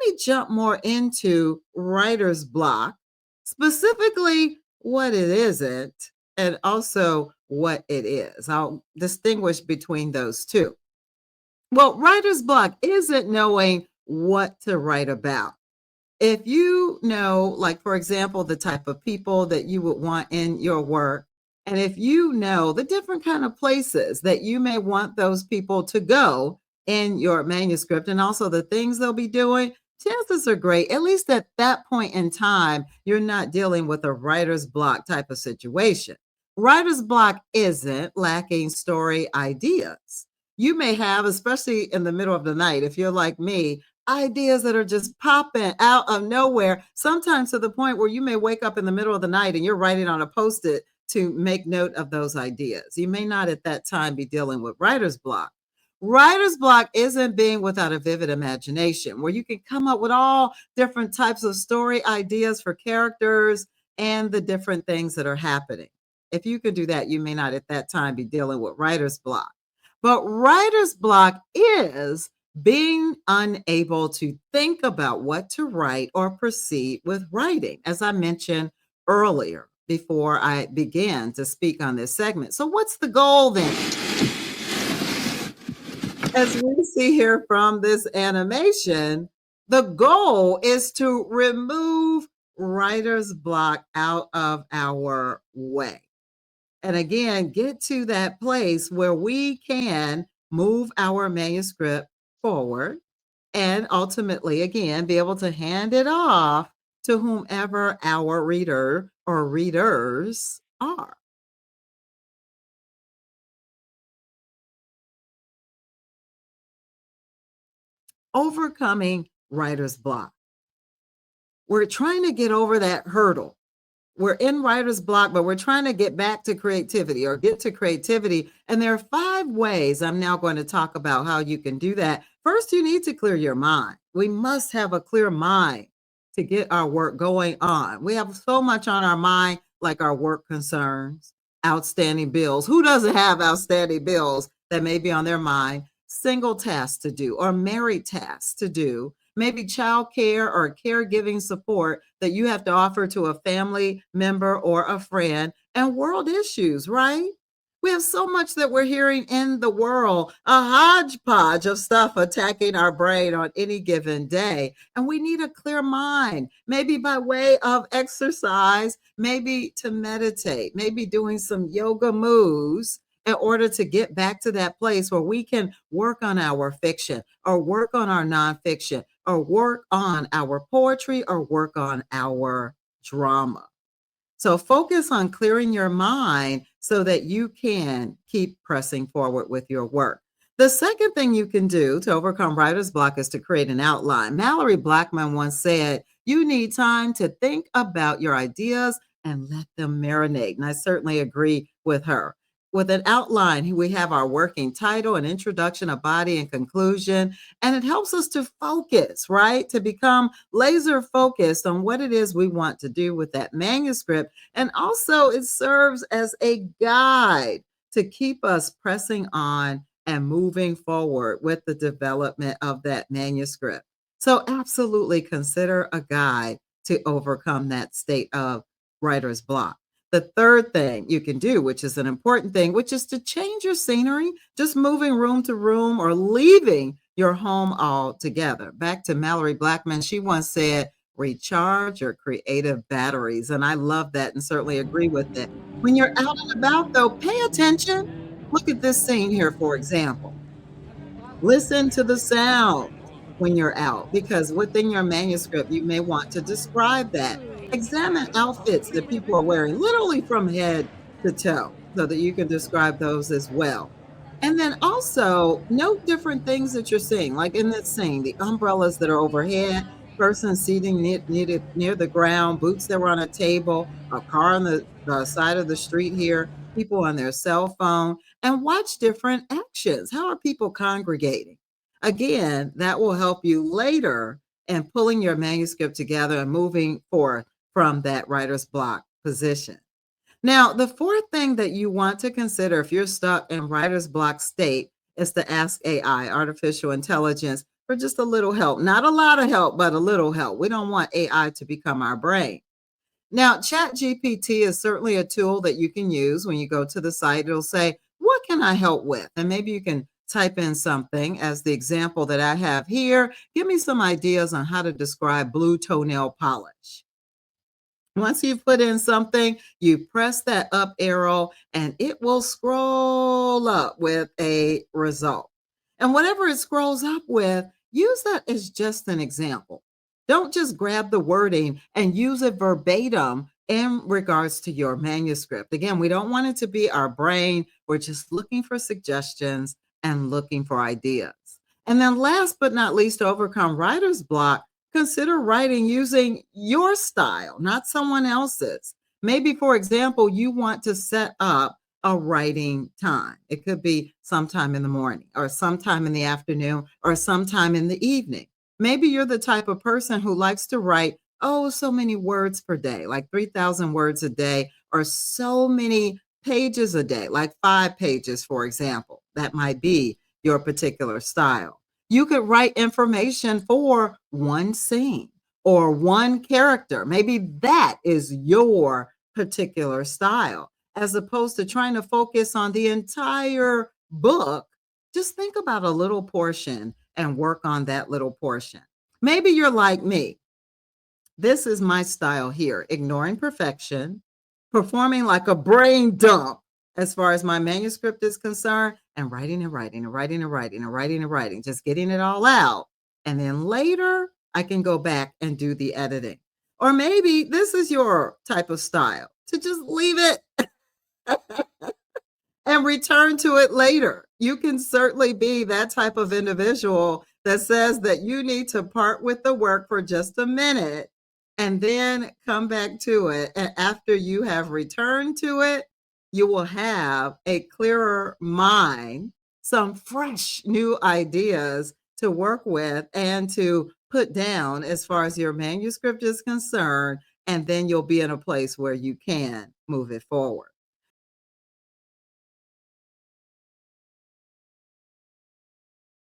me jump more into writer's block, specifically what it isn't, and also what it is. I'll distinguish between those two. Well, writer's block isn't knowing what to write about. If you know, like, for example, the type of people that you would want in your work, and if you know the different kind of places that you may want those people to go in your manuscript and also the things they'll be doing, chances are great, at least at that point in time, you're not dealing with a writer's block type of situation. Writer's block isn't lacking story ideas. You may have, especially in the middle of the night, if you're like me, ideas that are just popping out of nowhere, sometimes to the point where you may wake up in the middle of the night and you're writing on a post-it to make note of those ideas. You may not at that time be dealing with writer's block. Writer's block isn't being without a vivid imagination, where you can come up with all different types of story ideas for characters and the different things that are happening. If you can do that, you may not at that time be dealing with writer's block. But writer's block is being unable to think about what to write or proceed with writing, as I mentioned earlier before I began to speak on this segment. So, what's the goal then? As we see here from this animation, the goal is to remove writer's block out of our way. And again, get to that place where we can move our manuscript forward and ultimately, again, be able to hand it off to whomever our reader or readers are. Overcoming writer's block. We're trying to get over that hurdle. We're in writer's block, but we're trying to get back to creativity or get to creativity. And there are 5 ways I'm now going to talk about how you can do that. First, you need to clear your mind. We must have a clear mind to get our work going on. We have so much on our mind, like our work concerns, outstanding bills. Who doesn't have outstanding bills that may be on their mind? Single tasks to do or married tasks to do, maybe childcare or caregiving support that you have to offer to a family member or a friend, and world issues, right? We have so much that we're hearing in the world, a hodgepodge of stuff attacking our brain on any given day. And we need a clear mind, maybe by way of exercise, maybe to meditate, maybe doing some yoga moves in order to get back to that place where we can work on our fiction or work on our nonfiction or work on our poetry or work on our drama. So focus on clearing your mind so that you can keep pressing forward with your work. The second thing you can do to overcome writer's block is to create an outline. Mallory Blackman once said, "You need time to think about your ideas and let them marinate." And I certainly agree with her. With an outline, we have our working title, an introduction, a body, and conclusion. And it helps us to focus, right? To become laser focused on what it is we want to do with that manuscript. And also, it serves as a guide to keep us pressing on and moving forward with the development of that manuscript. So, absolutely consider a guide to overcome that state of writer's block. The third thing you can do, which is an important thing, which is to change your scenery, just moving room to room or leaving your home altogether. Back to Mallory Blackman, she once said, recharge your creative batteries. And I love that and certainly agree with it. When you're out and about, though, pay attention. Look at this scene here, for example. Listen to the sound when you're out, because within your manuscript, you may want to describe that. Examine outfits that people are wearing, literally from head to toe, so that you can describe those as well. And then also note different things that you're seeing, like in this scene, the umbrellas that are overhead, person seating near the ground, boots that were on a table, a car on the side of the street here, people on their cell phone, and watch different actions. How are people congregating? Again, that will help you later in pulling your manuscript together and moving forward from that writer's block position. Now, the fourth thing that you want to consider if you're stuck in writer's block state is to ask AI, artificial intelligence, for just a little help. Not a lot of help, but a little help. We don't want AI to become our brain. Now, ChatGPT is certainly a tool that you can use when you go to the site. It'll say, what can I help with? And maybe you can type in something as the example that I have here. Give me some ideas on how to describe blue toenail polish. Once you've put in something, you press that up arrow and it will scroll up with a result. And whatever it scrolls up with, use that as just an example. Don't just grab the wording and use it verbatim in regards to your manuscript. Again, we don't want it to be our brain. We're just looking for suggestions and looking for ideas. And then last but not least, to overcome writer's block, consider writing using your style, not someone else's. Maybe, for example, you want to set up a writing time. It could be sometime in the morning or sometime in the afternoon or sometime in the evening. Maybe you're the type of person who likes to write, oh, so many words per day, like 3,000 words a day, or so many pages a day, like 5 pages, for example. That might be your particular style. You could write information for one scene or one character. Maybe that is your particular style, as opposed to trying to focus on the entire book. Just think about a little portion and work on that little portion. Maybe you're like me. This is my style here, ignoring perfection, performing like a brain dump as far as my manuscript is concerned, and writing and writing and writing and writing and writing and writing, just getting it all out. And then later, I can go back and do the editing. Or maybe this is your type of style, to just leave it and return to it later. You can certainly be that type of individual that says that you need to part with the work for just a minute and then come back to it. And after you have returned to it, you will have a clearer mind, some fresh new ideas to work with and to put down as far as your manuscript is concerned. And then you'll be in a place where you can move it forward.